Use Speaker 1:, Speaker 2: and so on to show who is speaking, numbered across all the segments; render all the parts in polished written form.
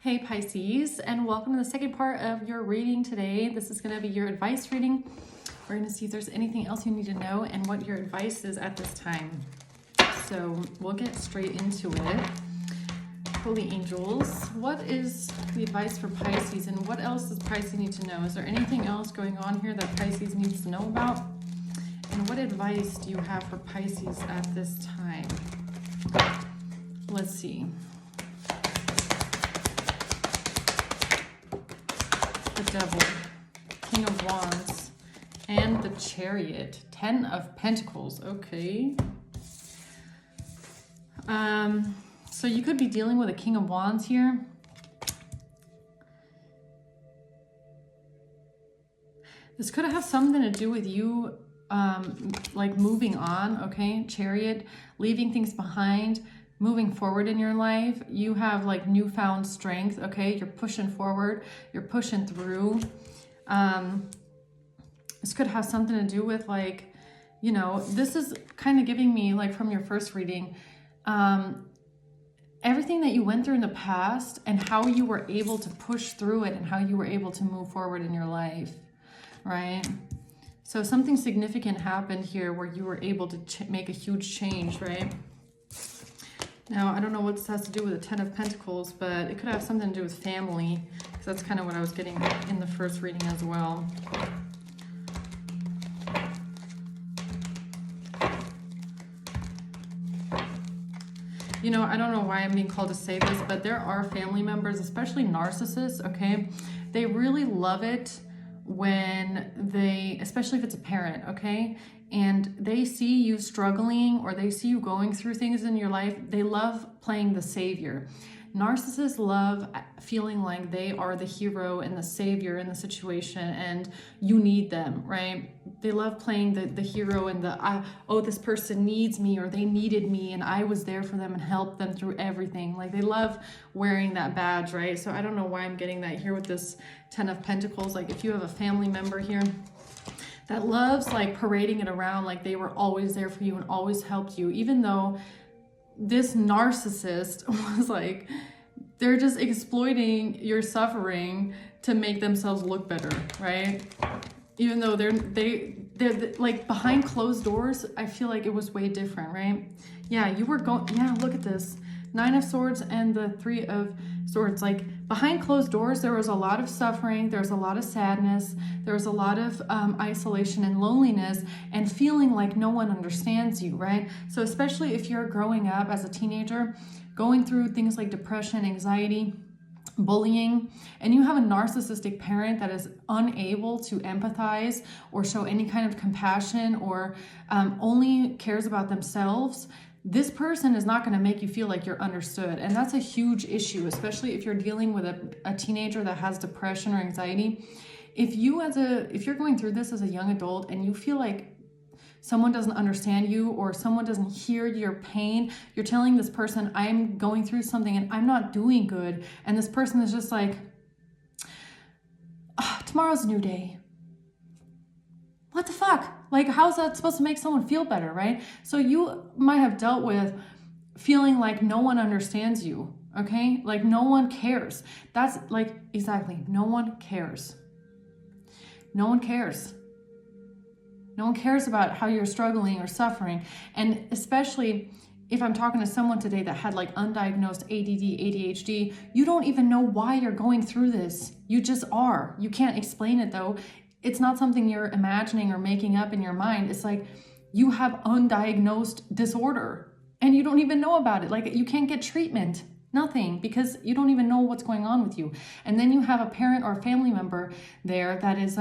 Speaker 1: Hey Pisces, and welcome to the second part of your reading today. This is going to be your advice reading. We're going to see if there's anything else you need to know and what your advice is at this time. So we'll get straight into it. Holy angels, what is the advice for Pisces, and what else does Pisces need to know? Is there anything else going on here that Pisces needs to know about? And what advice do you have for Pisces at this time? Let's see. The Devil, King of Wands, and the Chariot, 10 of Pentacles. Okay. So you could be dealing with a King of Wands here. This could have something to do with you, like moving on, okay? Chariot, leaving things behind, moving forward in your life. You have like newfound strength, okay? You're pushing forward, you're pushing through. This could have something to do with like, you know, this is kind of giving me like from your first reading, everything that you went through in the past and how you were able to push through it and how you were able to move forward in your life, right? So something significant happened here where you were able to make a huge change, right? Now, I don't know what this has to do with the 10 of Pentacles, but it could have something to do with family, because that's kind of what I was getting in the first reading as well. You know, I don't know why I'm being called to say this, but there are family members, especially narcissists, okay? They really love it when they, especially if it's a parent, okay? And they see you struggling or they see you going through things in your life. They love playing the savior. Narcissists love feeling like they are the hero and the savior in the situation and you need them, right? They love playing the hero and oh, this person needs me or they needed me and I was there for them and helped them through everything. Like they love wearing that badge, right? So I don't know why I'm getting that here with this 10 of Pentacles. Like if you have a family member here that loves like parading it around like they were always there for you and always helped you, even though this narcissist was like, they're just exploiting your suffering to make themselves look better, right? Even though they're like behind closed doors, I feel like it was way different, right? Yeah, you were going, yeah, look at this. 9 of Swords and the 3 of Swords. Like behind closed doors, there was a lot of suffering. There was a lot of sadness. There was a lot of isolation and loneliness and feeling like no one understands you, right? So especially if you're growing up as a teenager, going through things like depression, anxiety, bullying, and you have a narcissistic parent that is unable to empathize or show any kind of compassion or only cares about themselves, this person is not going to make you feel like you're understood. And that's a huge issue, especially if you're dealing with a teenager that has depression or anxiety. If you're going through this as a young adult and you feel like someone doesn't understand you or someone doesn't hear your pain, you're telling this person, I'm going through something and I'm not doing good. And this person is just like, tomorrow's a new day. What the fuck? Like, how's that supposed to make someone feel better, right? So you might have dealt with feeling like no one understands you, okay? Like no one cares. That's like, exactly, no one cares. No one cares. No one cares about how you're struggling or suffering. And especially if I'm talking to someone today that had like undiagnosed ADD, ADHD, you don't even know why you're going through this. You just are. You can't explain it though. It's not something you're imagining or making up in your mind. It's like you have undiagnosed disorder and you don't even know about it. Like you can't get treatment, nothing, because you don't even know what's going on with you. And then you have a parent or a family member there that is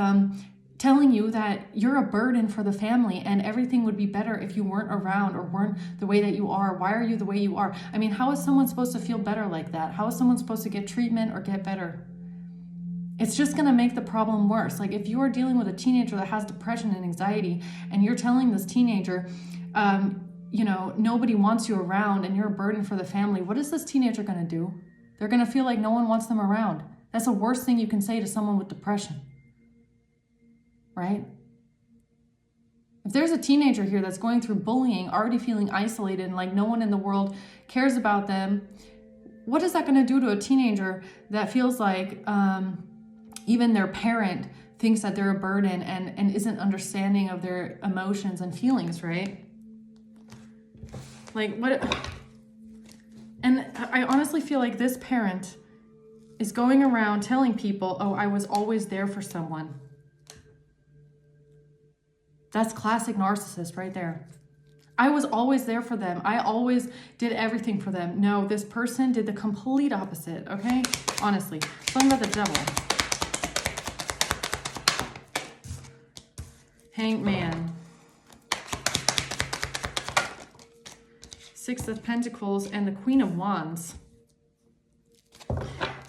Speaker 1: telling you that you're a burden for the family and everything would be better if you weren't around or weren't the way that you are. Why are you the way you are? I mean, how is someone supposed to feel better like that? How is someone supposed to get treatment or get better? It's just going to make the problem worse. Like if you are dealing with a teenager that has depression and anxiety and you're telling this teenager, you know, nobody wants you around and you're a burden for the family, what is this teenager going to do? They're going to feel like no one wants them around. That's the worst thing you can say to someone with depression, right? If there's a teenager here that's going through bullying, already feeling isolated and like no one in the world cares about them, what is that going to do to a teenager that feels like even their parent thinks that they're a burden and isn't understanding of their emotions and feelings, right? Like what? And I honestly feel like this parent is going around telling people, oh, I was always there for someone. That's classic narcissist right there. I was always there for them. I always did everything for them. No, this person did the complete opposite, okay? Honestly. Something about the devil. Hanged Man. Six of Pentacles and the Queen of Wands.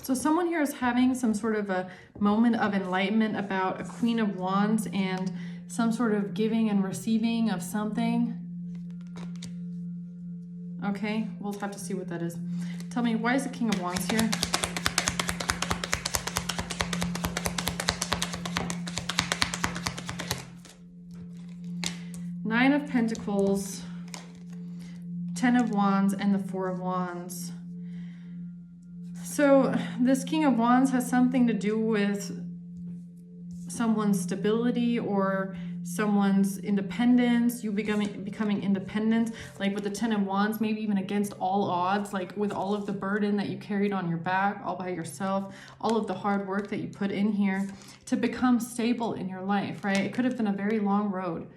Speaker 1: So someone here is having some sort of a moment of enlightenment about a Queen of Wands and some sort of giving and receiving of something. Okay, we'll have to see what that is. Tell me, why is the King of Wands here? Nine of Pentacles, Ten of Wands, and the Four of Wands. So this King of Wands has something to do with someone's stability or someone's independence, you becoming independent, like with the Ten of Wands, maybe even against all odds, like with all of the burden that you carried on your back all by yourself, all of the hard work that you put in here to become stable in your life, right? It could have been a very long road.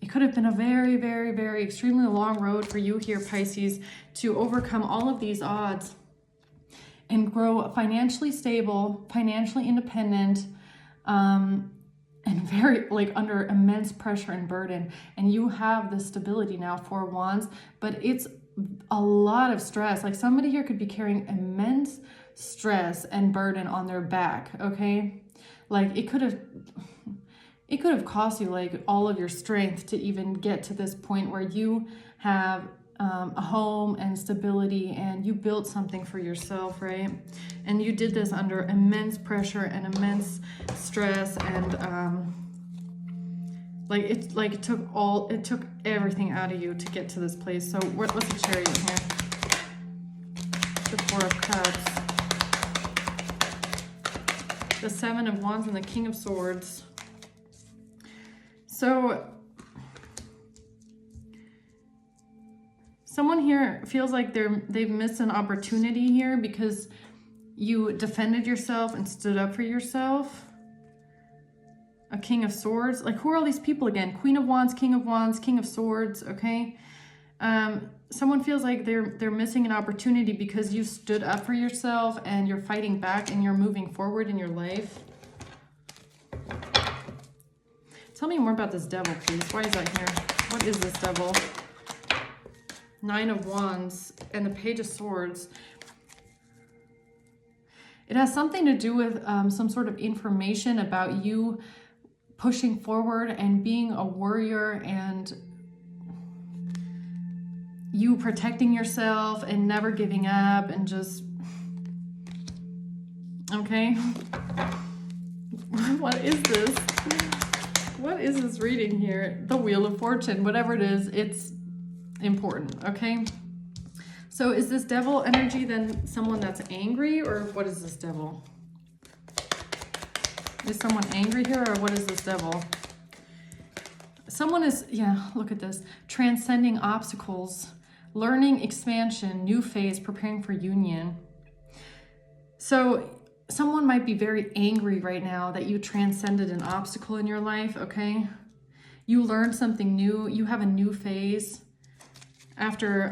Speaker 1: It could have been a very, very, very extremely long road for you here, Pisces, to overcome all of these odds and grow financially stable, financially independent, and very like under immense pressure and burden. And you have the stability now, Four of Wands, but it's a lot of stress. Like somebody here could be carrying immense stress and burden on their back, okay? Like it could have cost you like all of your strength to even get to this point where you have a home and stability and you built something for yourself, right? And you did this under immense pressure and immense stress and it took everything out of you to get to this place. So what's the Chariot here? The Four of Cups, the Seven of Wands, and the King of Swords. So someone here feels like they've missed an opportunity here because you defended yourself and stood up for yourself. A King of Swords. Like, who are all these people again? Queen of Wands, King of Swords, okay? Someone feels like they're missing an opportunity because you stood up for yourself and you're fighting back and you're moving forward in your life. Tell me more about this devil, please. Why is that here? What is this devil? Nine of Wands and the Page of Swords. It has something to do with some sort of information about you pushing forward and being a warrior and you protecting yourself and never giving up and just... Okay. What is this? What is this reading here? The Wheel of Fortune. Whatever it is, it's important, okay? So is this devil energy then someone that's angry, or what is this devil? Is someone angry here, or what is this devil? Someone is, yeah, look at this. Transcending obstacles, learning expansion, new phase, preparing for union. So someone might be very angry right now that you transcended an obstacle in your life, okay? You learned something new. You have a new phase after,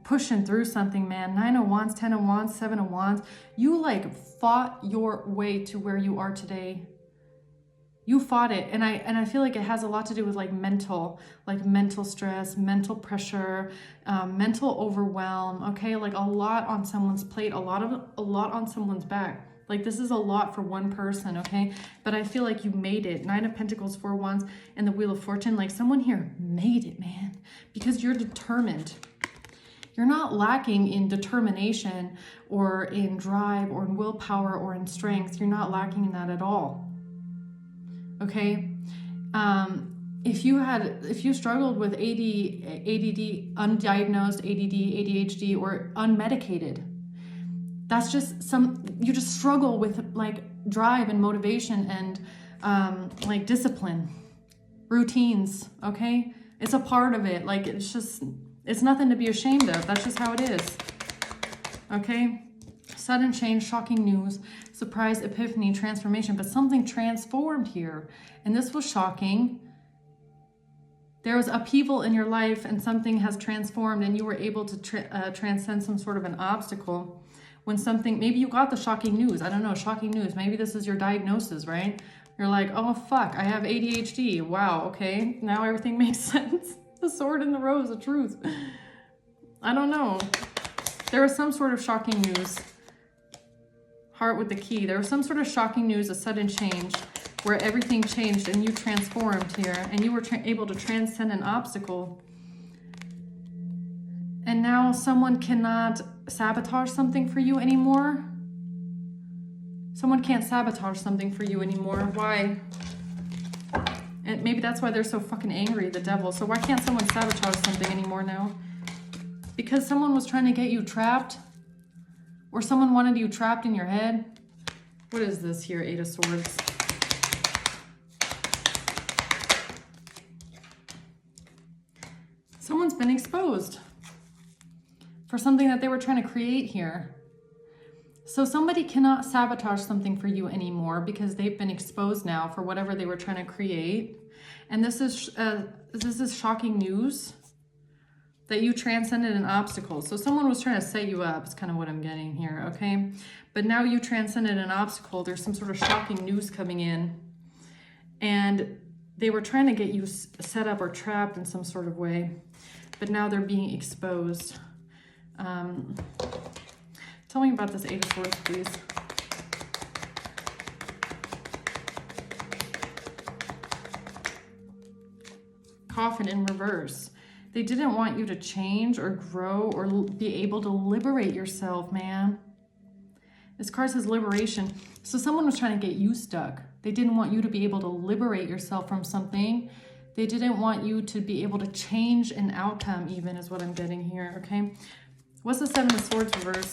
Speaker 1: pushing through something, man. 9 of Wands, 10 of Wands, 7 of Wands. You like fought your way to where you are today. You fought it. And I feel like it has a lot to do with like mental stress, mental pressure, mental overwhelm. Okay. Like a lot on someone's plate, a lot on someone's back. Like this is a lot for one person. Okay. But I feel like you made it. 9 of Pentacles, 4 of Wands, and the Wheel of Fortune. Like someone here made it, man, because you're determined. You're not lacking in determination or in drive or in willpower or in strength. You're not lacking in that at all. Okay. if you struggled with ADD, undiagnosed ADD, ADHD, or unmedicated, that's just you just struggle with like drive and motivation and like discipline, routines, okay? It's a part of it. Like, it's nothing to be ashamed of. That's just how it is, okay? Sudden change, shocking news, surprise, epiphany, transformation, but something transformed here. And this was shocking. There was upheaval in your life and something has transformed and you were able to transcend some sort of an obstacle. When something, maybe you got the shocking news. I don't know, shocking news. Maybe this is your diagnosis, right? You're like, oh, fuck, I have ADHD. Wow, okay. Now everything makes sense. The sword and the rose, the truth. I don't know. There was some sort of shocking news. Heart with the key. There was some sort of shocking news, a sudden change, where everything changed and you transformed here. And you were able to transcend an obstacle. And now someone cannot sabotage something for you anymore. Someone can't sabotage something for you anymore. Why? And maybe that's why they're so fucking angry, the devil. So why can't someone sabotage something anymore now? Because someone was trying to get you trapped? Or someone wanted you trapped in your head? What is this here, Eight of Swords? Someone's been exposed for something that they were trying to create here. So somebody cannot sabotage something for you anymore because they've been exposed now for whatever they were trying to create. And this is shocking news that you transcended an obstacle. So someone was trying to set you up, is kind of what I'm getting here, okay? But now you transcended an obstacle. There's some sort of shocking news coming in. And they were trying to get you set up or trapped in some sort of way. But now they're being exposed. Tell me about this Eight of Swords, please. Coffin in reverse. They didn't want you to change or grow or be able to liberate yourself, man. This card says liberation. So someone was trying to get you stuck. They didn't want you to be able to liberate yourself from something. They didn't want you to be able to change an outcome even, is what I'm getting here, okay? What's the Seven of Swords reverse?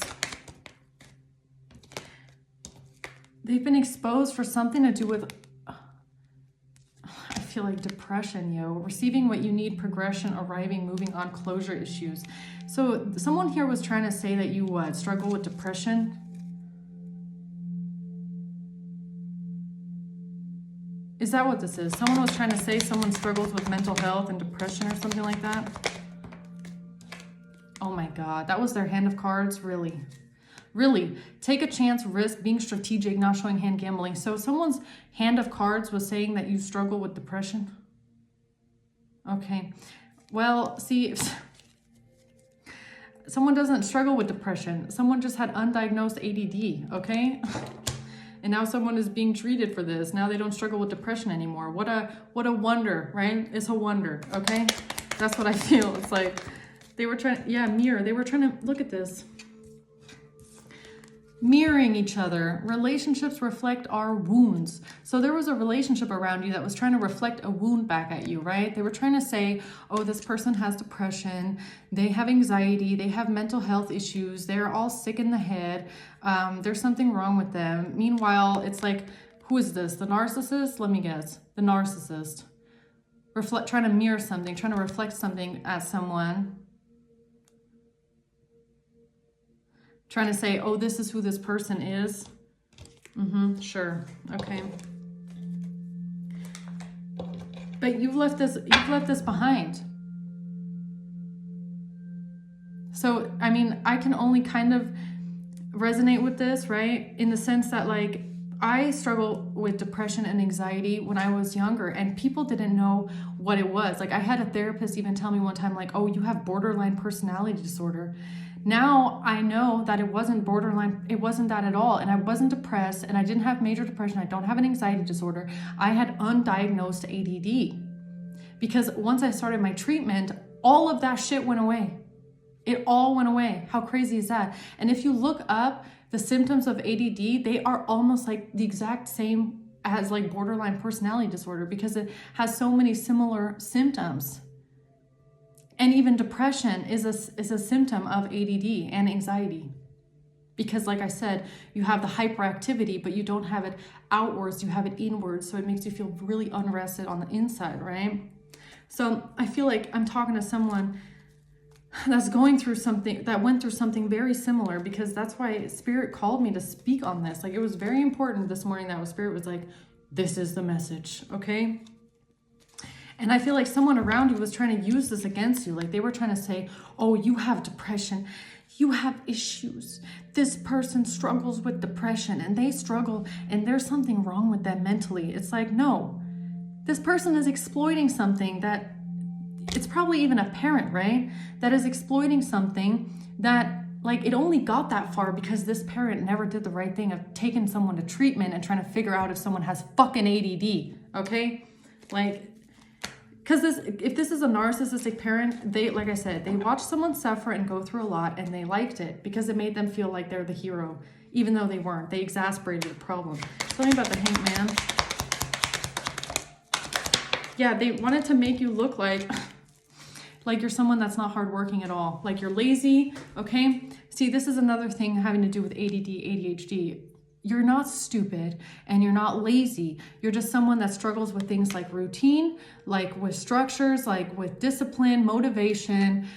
Speaker 1: They've been exposed for something to do with, I feel like depression, yo. Receiving what you need, progression, arriving, moving on, closure issues. So someone here was trying to say that you what? Struggle with depression? Is that what this is? Someone was trying to say someone struggles with mental health and depression or something like that? Oh my God, that was their hand of cards? Really? Really? Take a chance, risk, being strategic, not showing hand, gambling. So someone's hand of cards was saying that you struggle with depression? Okay. Well, see, someone doesn't struggle with depression. Someone just had undiagnosed ADD, okay? And now someone is being treated for this. Now they don't struggle with depression anymore. What a wonder, right? It's a wonder, okay? That's what I feel. It's like they were trying, yeah, mirror. They were trying to, look at this. Mirroring each other. Relationships reflect our wounds. So there was a relationship around you that was trying to reflect a wound back at you, right? They were trying to say, oh, this person has depression, they have anxiety, they have mental health issues, they're all sick in the head, there's something wrong with them. Meanwhile, it's like, who is this? The narcissist? Let me guess. The narcissist. Trying to mirror something, trying to reflect something at someone. Trying to say, oh, this is who this person is. Sure, okay. But you've left this behind. So, I mean, I can only kind of resonate with this, right? In the sense that, like, I struggle with depression and anxiety when I was younger, and people didn't know what it was. Like, I had a therapist even tell me one time, like, oh, you have borderline personality disorder. Now I know that it wasn't borderline, it wasn't that at all. And I wasn't depressed, and I didn't have major depression. I don't have an anxiety disorder. I had undiagnosed ADD. Because once I started my treatment, all of that shit went away. It all went away. How crazy is that? And if you look up the symptoms of ADD, they are almost like the exact same has like borderline personality disorder because it has so many similar symptoms. And even depression is a symptom of ADD and anxiety. Because like I said, you have the hyperactivity, but you don't have it outwards, you have it inwards. So it makes you feel really unrested on the inside, right? So I feel like I'm talking to someone that's going through something, that went through something very similar, because that's why Spirit called me to speak on this. Like, it was very important this morning that Spirit was like, this is the message, okay? And I feel like someone around you was trying to use this against you. Like, they were trying to say, oh, you have depression, you have issues. This person struggles with depression and they struggle and there's something wrong with them mentally. It's like, no, this person is exploiting something that, it's probably even a parent, right? That is exploiting something that, like, it only got that far because this parent never did the right thing of taking someone to treatment and trying to figure out if someone has fucking ADD, okay? Like, because if this is a narcissistic parent, they, like I said, they watched someone suffer and go through a lot and they liked it because it made them feel like they're the hero, even though they weren't. They exasperated the problem. Tell me about the Hangman. Yeah, they wanted to make you look like you're someone that's not hardworking at all. Like, you're lazy, okay? See, this is another thing having to do with ADD, ADHD. You're not stupid and you're not lazy. You're just someone that struggles with things like routine, like with structures, like with discipline, motivation,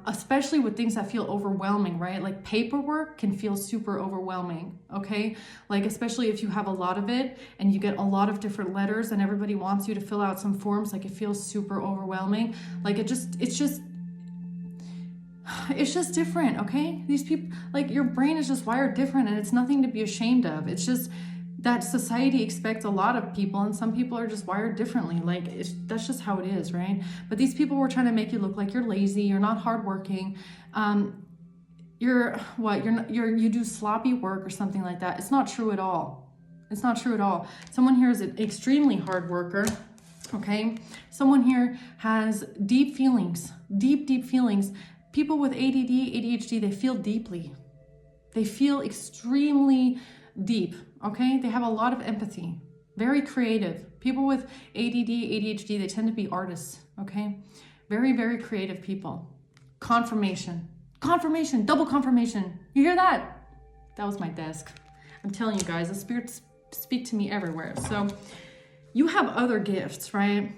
Speaker 1: especially with things that feel overwhelming, right? Like paperwork can feel super overwhelming, okay? Like, especially if you have a lot of it and you get a lot of different letters and everybody wants you to fill out some forms, like, it feels super overwhelming. Like, it's just different, okay? These people, like, your brain is just wired different and it's nothing to be ashamed of. It's just that society expects a lot of people and some people are just wired differently. Like, that's just how it is, right? But these people were trying to make you look like you're lazy, you're not hardworking, you do sloppy work or something like that. It's not true at all. It's not true at all. Someone here is an extremely hard worker, okay? Someone here has deep feelings, deep feelings. People with ADD, ADHD, they feel deeply. They feel extremely deep, okay? They have a lot of empathy, very creative. People with ADD, ADHD, they tend to be artists, okay? Very creative people. Confirmation, double confirmation. You hear that? That was my desk. I'm telling you guys, the spirits speak to me everywhere. So you have other gifts, right?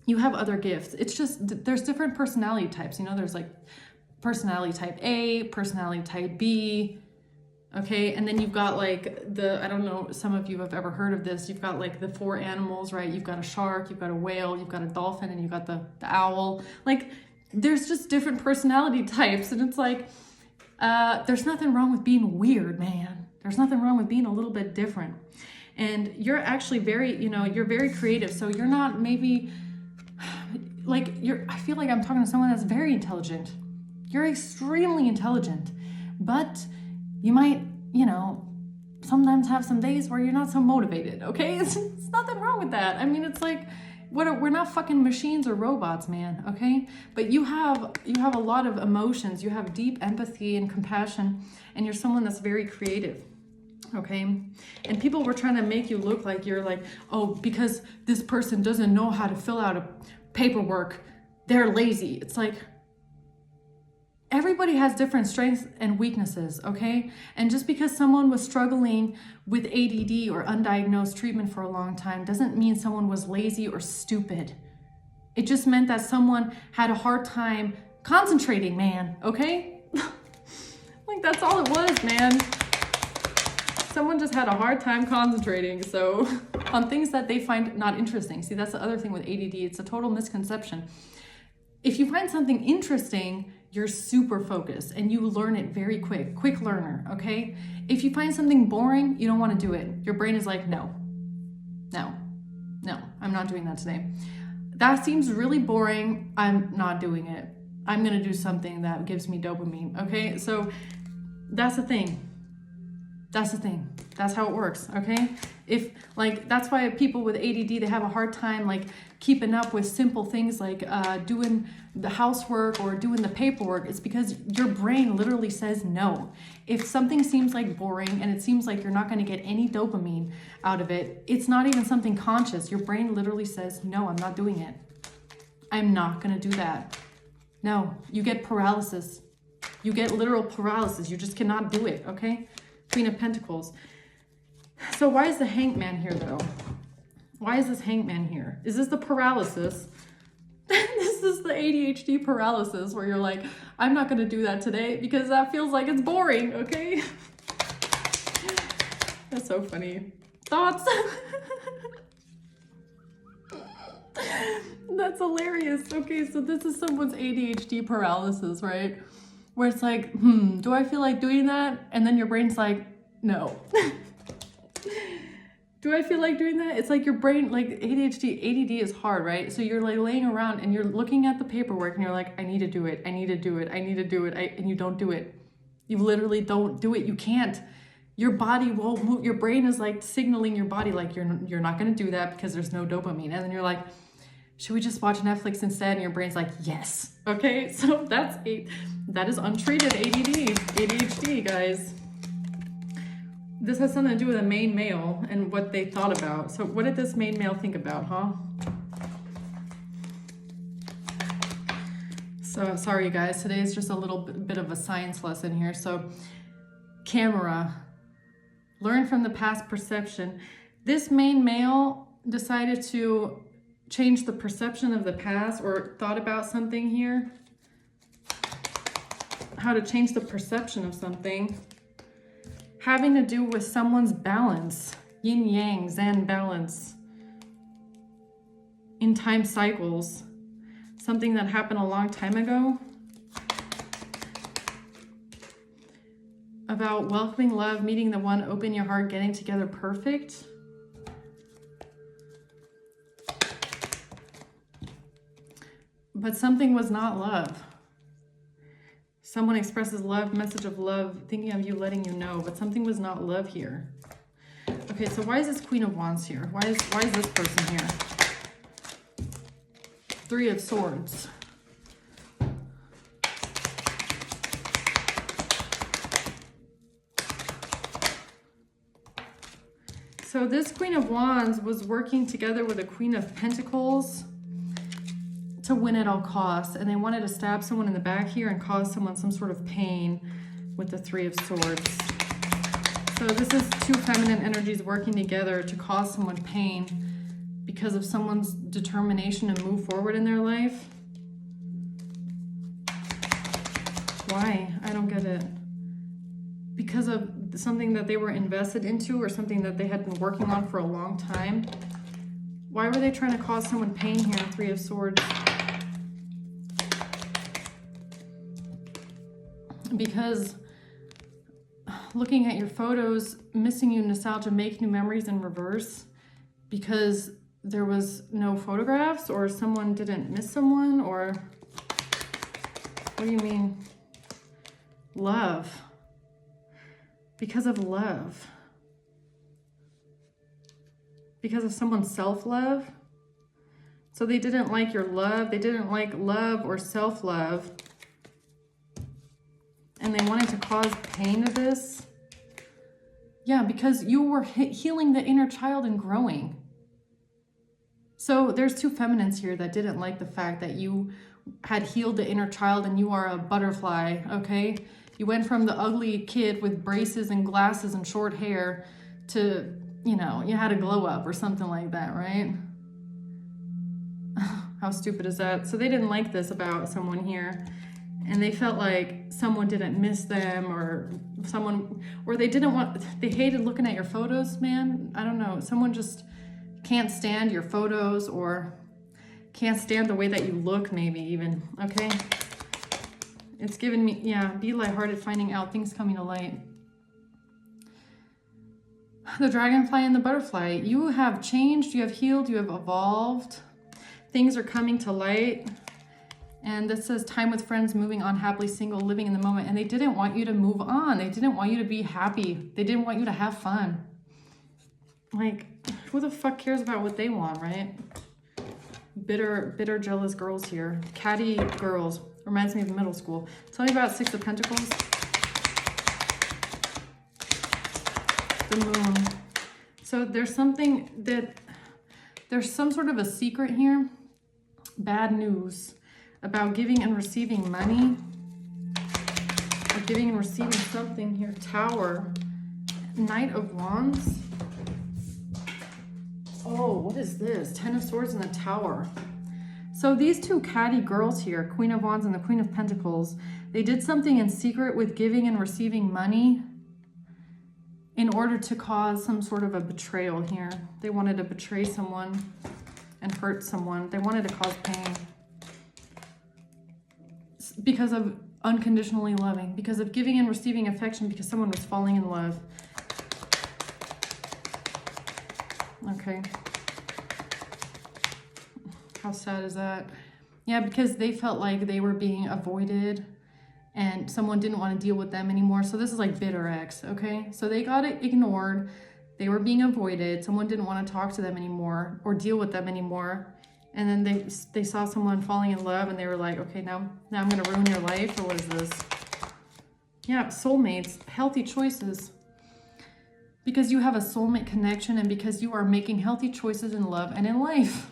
Speaker 1: You have other gifts. It's just, there's different personality types. You know, there's like personality type A, personality type B, okay? And then you've got like I don't know, some of you have ever heard of this. You've got like the 4 animals, right? You've got a shark, you've got a whale, you've got a dolphin, and you've got the owl. Like, there's just different personality types. And it's like, there's nothing wrong with being weird, man. There's nothing wrong with being a little bit different. And you're actually you're very creative. So you're not maybe like, I feel like I'm talking to someone that's very intelligent. You're extremely intelligent, but you might, sometimes have some days where you're not so motivated, okay? It's nothing wrong with that. I mean, it's like, we're not fucking machines or robots, man, okay? But you have a lot of emotions. You have deep empathy and compassion, and you're someone that's very creative, okay? And people were trying to make you look like you're like, oh, because this person doesn't know how to fill out a paperwork, they're lazy. It's like, everybody has different strengths and weaknesses, okay? And just because someone was struggling with ADD or undiagnosed treatment for a long time doesn't mean someone was lazy or stupid. It just meant that someone had a hard time concentrating, man, okay? Like, that's all it was, man. Someone just had a hard time concentrating, so on things that they find not interesting. See, that's the other thing with ADD. It's a total misconception. If you find something interesting, you're super focused and you learn it very quick learner, okay? If you find something boring, you don't want to do it. Your brain is like, no, I'm not doing that today. That seems really boring. I'm not doing it. I'm going to do something that gives me dopamine, okay? So that's the thing. That's how it works, okay? If, like, that's why people with ADD, they have a hard time, like, keeping up with simple things like doing the housework or doing the paperwork. It's because your brain literally says no. If something seems like boring and it seems like you're not going to get any dopamine out of it, it's not even something conscious. Your brain literally says, no, I'm not doing it. I'm not going to do that. No, you get paralysis. You get literal paralysis. You just cannot do it, okay? Queen of Pentacles. So why is the Hanged Man here, though? Why is this Hanged Man here? Is this the paralysis? This is the ADHD paralysis where you're like, I'm not going to do that today because that feels like it's boring, okay? That's so funny. Thoughts? That's hilarious. Okay, so this is someone's ADHD paralysis, right? Where it's like, do I feel like doing that? And then your brain's like, no. Do I feel like doing that? It's like your brain, like ADD is hard, right? So you're like laying around and you're looking at the paperwork and you're like, I need to do it. I need to do it. I need to do it. And you don't do it. You literally don't do it. You can't. Your body won't move. Your brain is like signaling your body like you're not going to do that because there's no dopamine. And then you're like, should we just watch Netflix instead? And your brain's like, yes. Okay, so that is untreated ADHD, guys. This has something to do with a main male and what they thought about. So what did this main male think about, huh? So sorry, you guys. Today is just a little bit of a science lesson here. So camera, learn from the past perception. This main male decided to change the perception of the past or thought about something here. How to change the perception of something. Having to do with someone's balance, yin yang, zen balance in time cycles, something that happened a long time ago. About welcoming love, meeting the one, open your heart, getting together perfect. But something was not love. Someone expresses love, message of love, thinking of you, letting you know, but something was not love here. Okay, so why is this Queen of Wands here? Why is this person here? Three of Swords. So this Queen of Wands was working together with a Queen of Pentacles to win at all costs, and they wanted to stab someone in the back here and cause someone some sort of pain with the Three of Swords. So this is two feminine energies working together to cause someone pain because of someone's determination to move forward in their life. Why? I don't get it. Because of something that they were invested into or something that they had been working on for a long time. Why were they trying to cause someone pain here in Three of Swords? Because looking at your photos, missing you, nostalgia, make new memories in reverse because there was no photographs or someone didn't miss someone, or what do you mean? Love. Because of love. Because of someone's self-love. So they didn't like your love. They didn't like love or self-love. And they wanted to cause pain to this. Yeah, because you were healing the inner child and growing. So there's two feminines here that didn't like the fact that you had healed the inner child and you are a butterfly, okay? You went from the ugly kid with braces and glasses and short hair to, you know, you had a glow up or something like that, right? How stupid is that? So they didn't like this about someone here. And they felt like someone didn't miss them or someone, or they hated looking at your photos, man. I don't know. Someone just can't stand your photos or can't stand the way that you look, maybe even, okay? It's given me, yeah, be lighthearted, finding out, things coming to light. The dragonfly and the butterfly. You have changed, you have healed, you have evolved. Things are coming to light. And this says time with friends, moving on happily, single, living in the moment. And they didn't want you to move on. They didn't want you to be happy. They didn't want you to have fun. Like, who the fuck cares about what they want, right? Bitter, jealous girls here. Catty girls. Reminds me of middle school. Tell me about Six of Pentacles. The Moon. So there's something that, there's some sort of a secret here. Bad news about giving and receiving money. Or giving and receiving something here. Tower. Knight of Wands. Oh, what is this? Ten of Swords and the Tower. So these two catty girls here, Queen of Wands and the Queen of Pentacles, they did something in secret with giving and receiving money in order to cause some sort of a betrayal here. They wanted to betray someone and hurt someone. They wanted to cause pain because of unconditionally loving, because of giving and receiving affection, because someone was falling in love. Okay. How sad is that? Yeah, because they felt like they were being avoided and someone didn't want to deal with them anymore. So this is like bitter ex, okay? So they got ignored. They were being avoided. Someone didn't want to talk to them anymore or deal with them anymore. And then they saw someone falling in love and they were like, okay, now I'm going to ruin your life, or what is this? Yeah, soulmates, healthy choices. Because you have a soulmate connection and because you are making healthy choices in love and in life.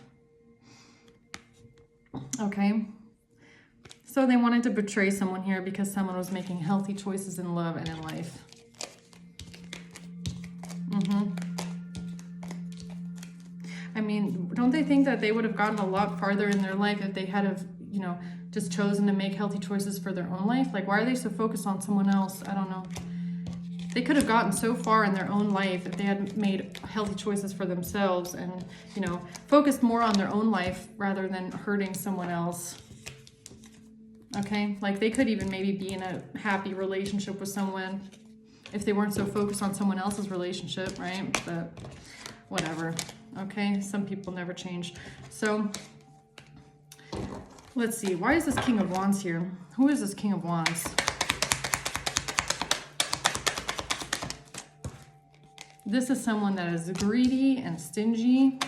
Speaker 1: Okay. So they wanted to betray someone here because someone was making healthy choices in love and in life. I mean, don't they think that they would have gotten a lot farther in their life if they had have, you know, just chosen to make healthy choices for their own life? Like, why are they so focused on someone else? I don't know. They could have gotten so far in their own life if they had made healthy choices for themselves and, you know, focused more on their own life rather than hurting someone else. Okay? Like, they could even maybe be in a happy relationship with someone if they weren't so focused on someone else's relationship, right? But whatever. Okay? Some people never change. So, let's see. Why is this King of Wands here? Who is this King of Wands? This is someone that is greedy and stingy.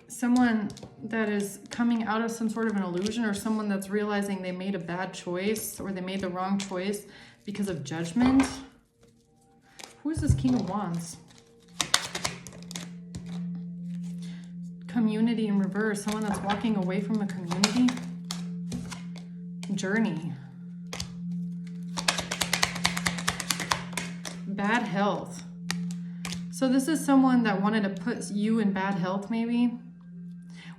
Speaker 1: Someone that is coming out of some sort of an illusion, or someone that's realizing they made a bad choice or they made the wrong choice because of judgment. Who is this King of Wands? Community in reverse. Someone that's walking away from a community. Journey. Bad health. So this is someone that wanted to put you in bad health, maybe.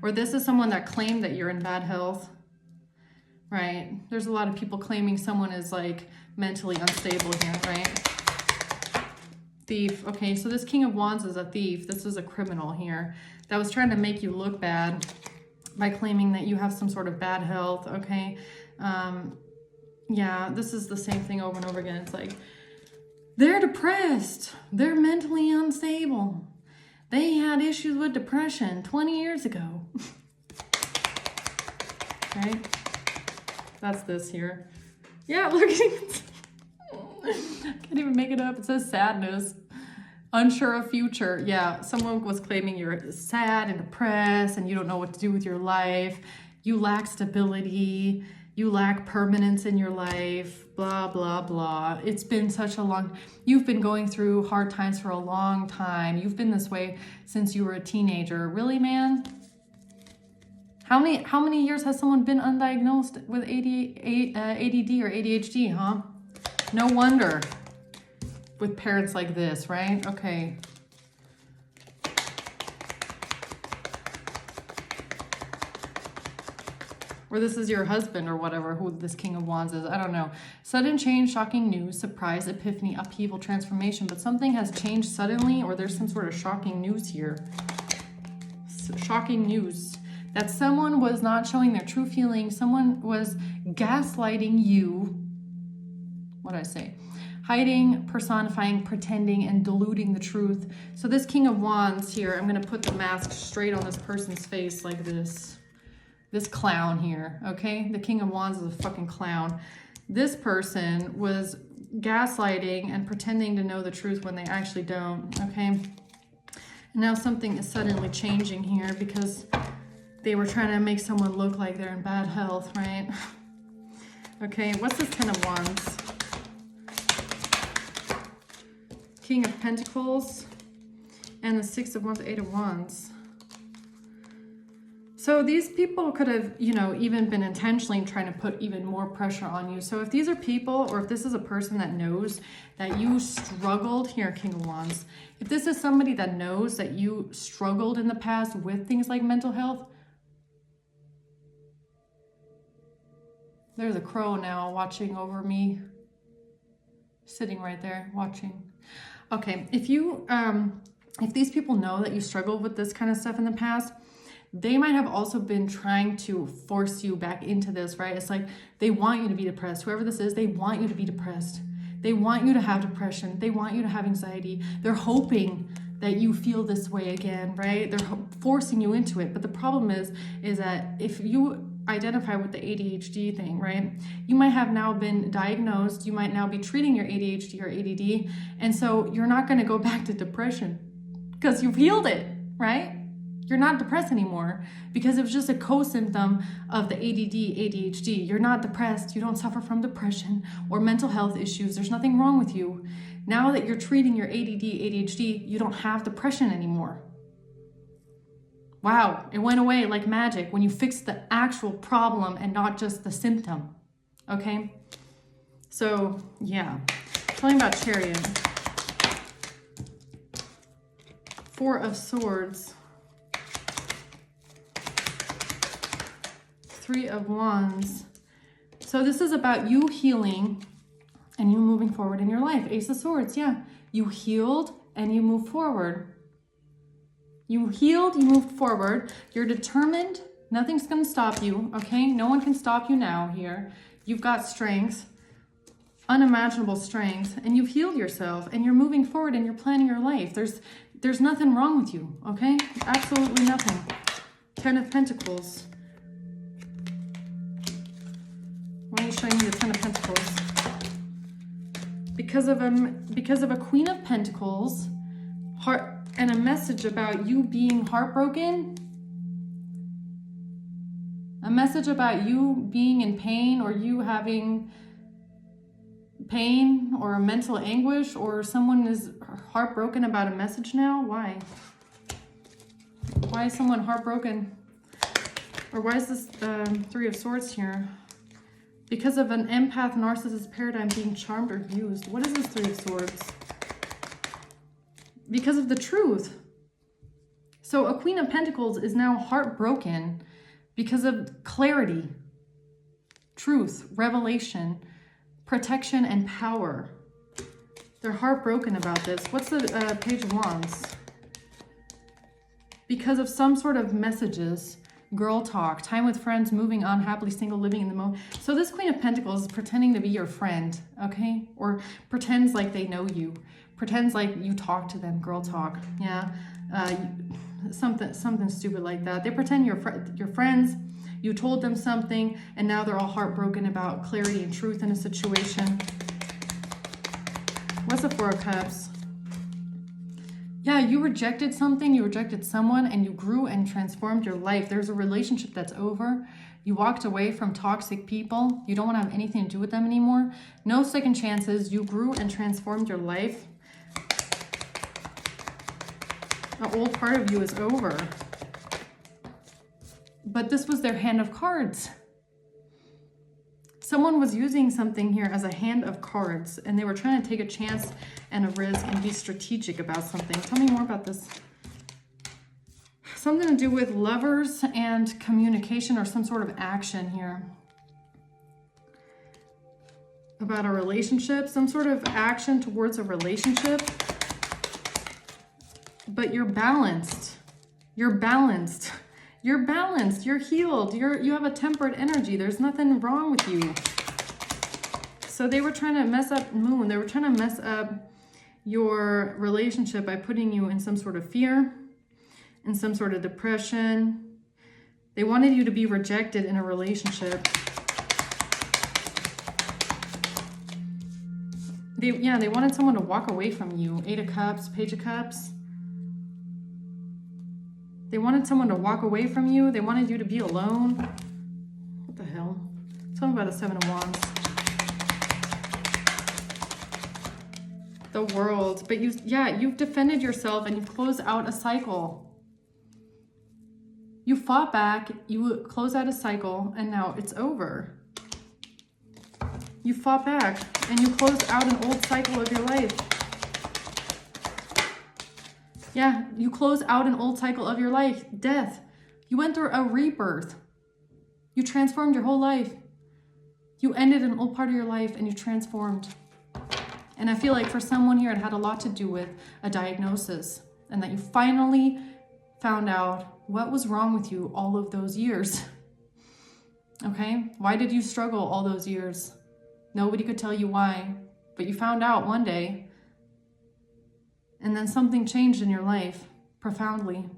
Speaker 1: Or this is someone that claimed that you're in bad health. Right? There's a lot of people claiming someone is like mentally unstable here, right? Thief. Okay, so this King of Wands is a thief. This is a criminal here that was trying to make you look bad by claiming that you have some sort of bad health, okay? Yeah, this is the same thing over and over again. It's like, they're depressed. They're mentally unstable. They had issues with depression 20 years ago. Right? That's this here. Yeah, look at it. Can't even make it up. It says sadness. Unsure of future. Yeah, someone was claiming you're sad and depressed and you don't know what to do with your life. You lack stability. You lack permanence in your life. Blah, blah, blah. It's been such a long... You've been going through hard times for a long time. You've been this way since you were a teenager. Really, man? How many years has someone been undiagnosed with ADD or ADHD, huh? No wonder. With parents like this, right? Okay. Or this is your husband or whatever, who this King of Wands is. I don't know. Sudden change, shocking news, surprise, epiphany, upheaval, transformation. But something has changed suddenly, or there's some sort of shocking news here. Shocking news. That someone was not showing their true feelings. Someone was gaslighting you. What did I say? hiding, personifying, pretending, and diluting the truth. So this King of Wands here, I'm going to put the mask straight on this person's face like this. This clown here, okay? The King of Wands is a fucking clown. This person was gaslighting and pretending to know the truth when they actually don't, okay? And now something is suddenly changing here because they were trying to make someone look like they're in bad health, right? Okay, what's this Ten of Wands? King of Pentacles and the Six of Wands, Eight of Wands. So these people could have, you know, even been intentionally trying to put even more pressure on you. So if these are people, or if this is a person that knows that you struggled, here, King of Wands. If this is somebody that knows that you struggled in the past with things like mental health, there's a crow now watching over me, sitting right there watching. Okay, if these people know that you struggled with this kind of stuff in the past, they might have also been trying to force you back into this, right? It's like they want you to be depressed. Whoever this is, they want you to be depressed. They want you to have depression. They want you to have anxiety. They're hoping that you feel this way again, right? They're forcing you into it. But the problem is that if you identify with the ADHD thing, right? You might have now been diagnosed. You might now be treating your ADHD or ADD. And so you're not going to go back to depression because you've healed it, right? You're not depressed anymore because it was just a co-symptom of the ADD, ADHD. You're not depressed. You don't suffer from depression or mental health issues. There's nothing wrong with you. Now that you're treating your ADD, ADHD, you don't have depression anymore. Wow, it went away like magic when you fixed the actual problem and not just the symptom. Okay? So, yeah. Tell me about Chariot. Four of Swords. Three of Wands. So this is about you healing and you moving forward in your life. Ace of Swords, yeah. You healed and you moved forward. You healed, you moved forward. You're determined. Nothing's going to stop you, okay? No one can stop you now here. You've got strength, unimaginable strength, and you've healed yourself and you're moving forward and you're planning your life. There's nothing wrong with you, okay? Absolutely nothing. Ten of Pentacles. Why are you showing me the Ten of Pentacles? Because of a Queen of Pentacles, heart, and a message about you being heartbroken, a message about you being in pain or you having pain or mental anguish, or someone is heartbroken about a message now. Why? Why is someone heartbroken? Or why is this Three of Swords here? Because of an empath narcissist paradigm being charmed or used. What is this Three of Swords? Because of the truth. So a Queen of Pentacles is now heartbroken because of clarity, truth, revelation, protection, and power. They're heartbroken about this. What's the Page of Wands? Because of some sort of messages, girl talk, time with friends, moving on, happily single, living in the moment. So this Queen of Pentacles is pretending to be your friend, okay? Or pretends like they know you. Pretends like you talk to them, girl talk, yeah? Something stupid like that. They pretend you're friends, you told them something, and now they're all heartbroken about clarity and truth in a situation. What's the Four of Cups? Yeah, you rejected something, you rejected someone, and you grew and transformed your life. There's a relationship that's over. You walked away from toxic people. You don't want to have anything to do with them anymore. No second chances. You grew and transformed your life. The old part of you is over. But this was their hand of cards. Someone was using something here as a hand of cards, and they were trying to take a chance and a risk and be strategic about something. Tell me more about this. Something to do with lovers and communication or some sort of action here. About a relationship, some sort of action towards a relationship. But you're balanced. You're balanced. You're balanced. You're healed. You have a tempered energy. There's nothing wrong with you. So they were trying to mess up Moon. They were trying to mess up your relationship by putting you in some sort of fear, in some sort of depression. They wanted you to be rejected in a relationship. They wanted someone to walk away from you. 8 of Cups, Page of Cups. They wanted someone to walk away from you. They wanted you to be alone. What the hell? Tell me about the 7 of Wands. The World. But you've defended yourself and you've closed out a cycle. You fought back, you closed out a cycle, and now it's over. You fought back and you closed out an old cycle of your life. Yeah, you closed out an old cycle of your life. Death. You went through a rebirth. You transformed your whole life. You ended an old part of your life and you transformed. And I feel like for someone here, it had a lot to do with a diagnosis, and that you finally found out what was wrong with you all of those years. Okay? Why did you struggle all those years? Nobody could tell you why, but you found out one day, and then something changed in your life profoundly.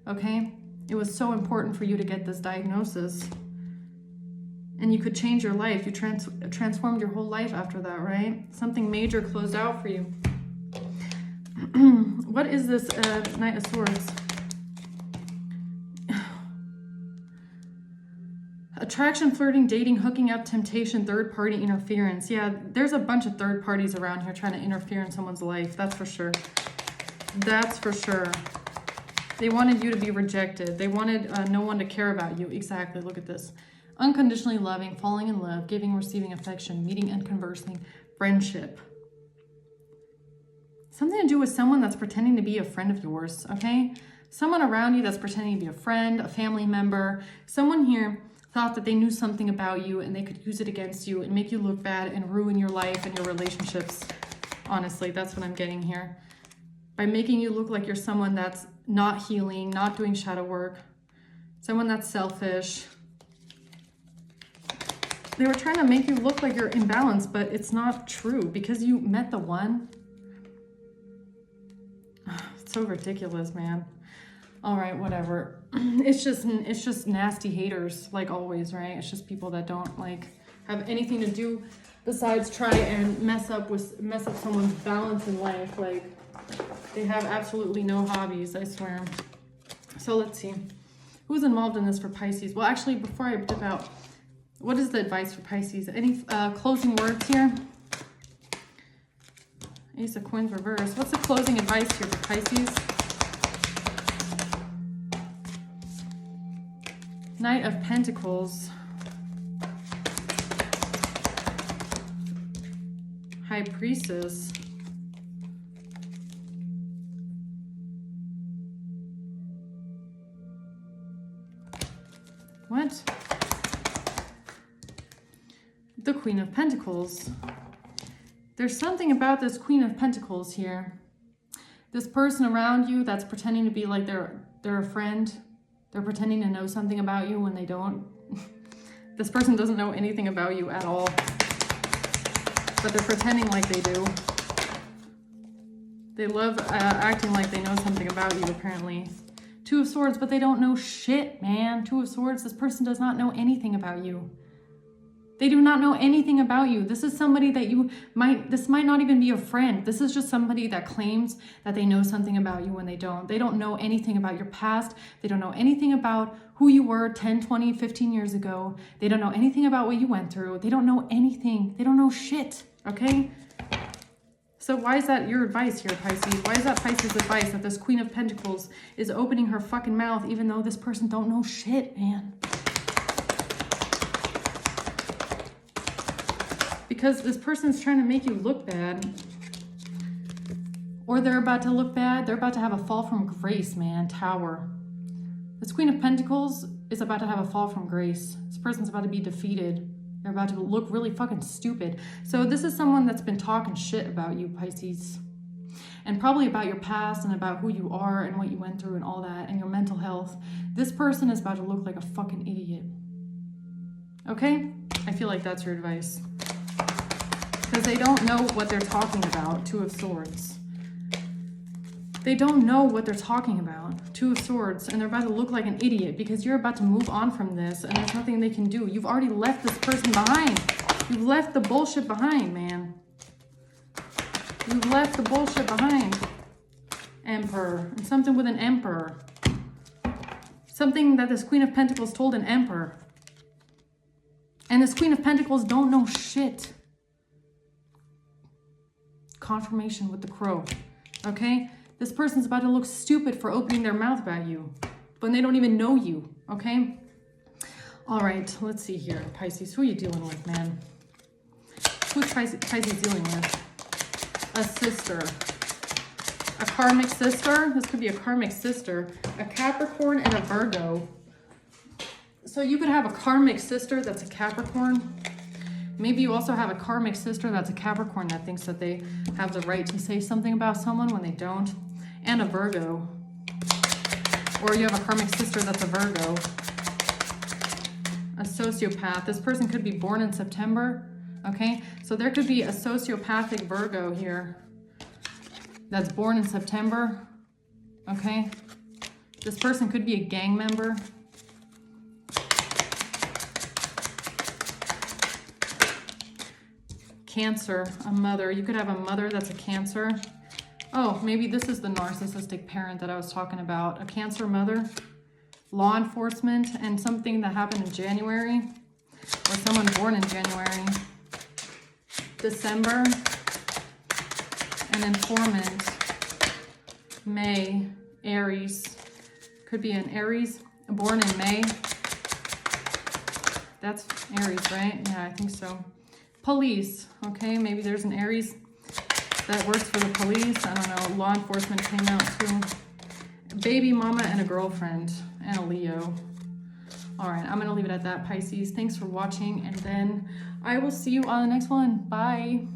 Speaker 1: Okay? It was so important for you to get this diagnosis. And you could change your life. You transformed your whole life after that, right? Something major closed out for you. What is this Knight of Swords? Attraction, flirting, dating, hooking up, temptation, third-party interference. Yeah, there's a bunch of third parties around here trying to interfere in someone's life. That's for sure. That's for sure. They wanted you to be rejected. They wanted no one to care about you. Exactly. Look at this. Unconditionally loving, falling in love, giving, receiving affection, meeting and conversing, friendship. Something to do with someone that's pretending to be a friend of yours, okay? Someone around you that's pretending to be a friend, a family member. Someone here thought that they knew something about you and they could use it against you and make you look bad and ruin your life and your relationships. Honestly, that's what I'm getting here. By making you look like you're someone that's not healing, not doing shadow work, someone that's selfish. They were trying to make you look like you're imbalanced, but it's not true because you met the one. It's so ridiculous, man. All right, whatever. It's just nasty haters, like always, right? It's just people that don't like have anything to do besides try and mess up someone's balance in life. Like they have absolutely no hobbies, I swear. So let's see. Who's involved in this for Pisces? Well, actually, before I dip out, what is the advice for Pisces? Any closing words here? Ace of Coins reverse. What's the closing advice here for Pisces? Knight of Pentacles. High Priestess. What? The Queen of Pentacles. There's something about this Queen of Pentacles here. This person around you that's pretending to be like they're a friend. They're pretending to know something about you when they don't. This person doesn't know anything about you at all. But they're pretending like they do. They love acting like they know something about you, apparently. Two of Swords, but they don't know shit, man. Two of Swords, this person does not know anything about you. They do not know anything about you. This is somebody that this might not even be a friend. This is just somebody that claims that they know something about you when they don't. They don't know anything about your past. They don't know anything about who you were 10, 20, 15 years ago. They don't know anything about what you went through. They don't know anything. They don't know shit, okay? So why is that your advice here, Pisces? Why is that Pisces' advice that this Queen of Pentacles is opening her fucking mouth even though this person don't know shit, man? Because this person's trying to make you look bad. Or they're about to look bad. They're about to have a fall from grace, man. Tower. This Queen of Pentacles is about to have a fall from grace. This person's about to be defeated. They're about to look really fucking stupid. So this is someone that's been talking shit about you, Pisces. And probably about your past and about who you are and what you went through and all that and your mental health. This person is about to look like a fucking idiot. Okay? I feel like that's your advice. Because they don't know what they're talking about. Two of Swords. They don't know what they're talking about. Two of Swords. And they're about to look like an idiot because you're about to move on from this and there's nothing they can do. You've already left this person behind. You've left the bullshit behind, man. You've left the bullshit behind. Emperor. And something with an Emperor. Something that this Queen of Pentacles told an Emperor. And this Queen of Pentacles don't know shit. Confirmation with the Crow. Okay? This person's about to look stupid for opening their mouth about you. When they don't even know you. Okay? All right. Let's see here. Pisces. Who are you dealing with, man? Who's Pisces dealing with? A sister. A karmic sister. This could be a karmic sister. A Capricorn and a Virgo. So you could have a karmic sister that's a Capricorn. Maybe you also have a karmic sister that's a Capricorn that thinks that they have the right to say something about someone when they don't. And a Virgo. Or you have a karmic sister that's a Virgo. A sociopath. This person could be born in September. Okay? So there could be a sociopathic Virgo here that's born in September. Okay? This person could be a gang member. Cancer, a mother. You could have a mother that's a Cancer. Oh, maybe this is the narcissistic parent that I was talking about. A Cancer mother. Law enforcement and something that happened in January. Or someone born in January. December. An informant. May. Aries. Could be an Aries. Born in May. That's Aries, right? Yeah, I think so. Police. Okay, maybe there's an Aries that works for the police. I don't know. Law enforcement came out too. Baby mama and a girlfriend. And a Leo. All right, I'm going to leave it at that, Pisces. Thanks for watching. And then I will see you on the next one. Bye.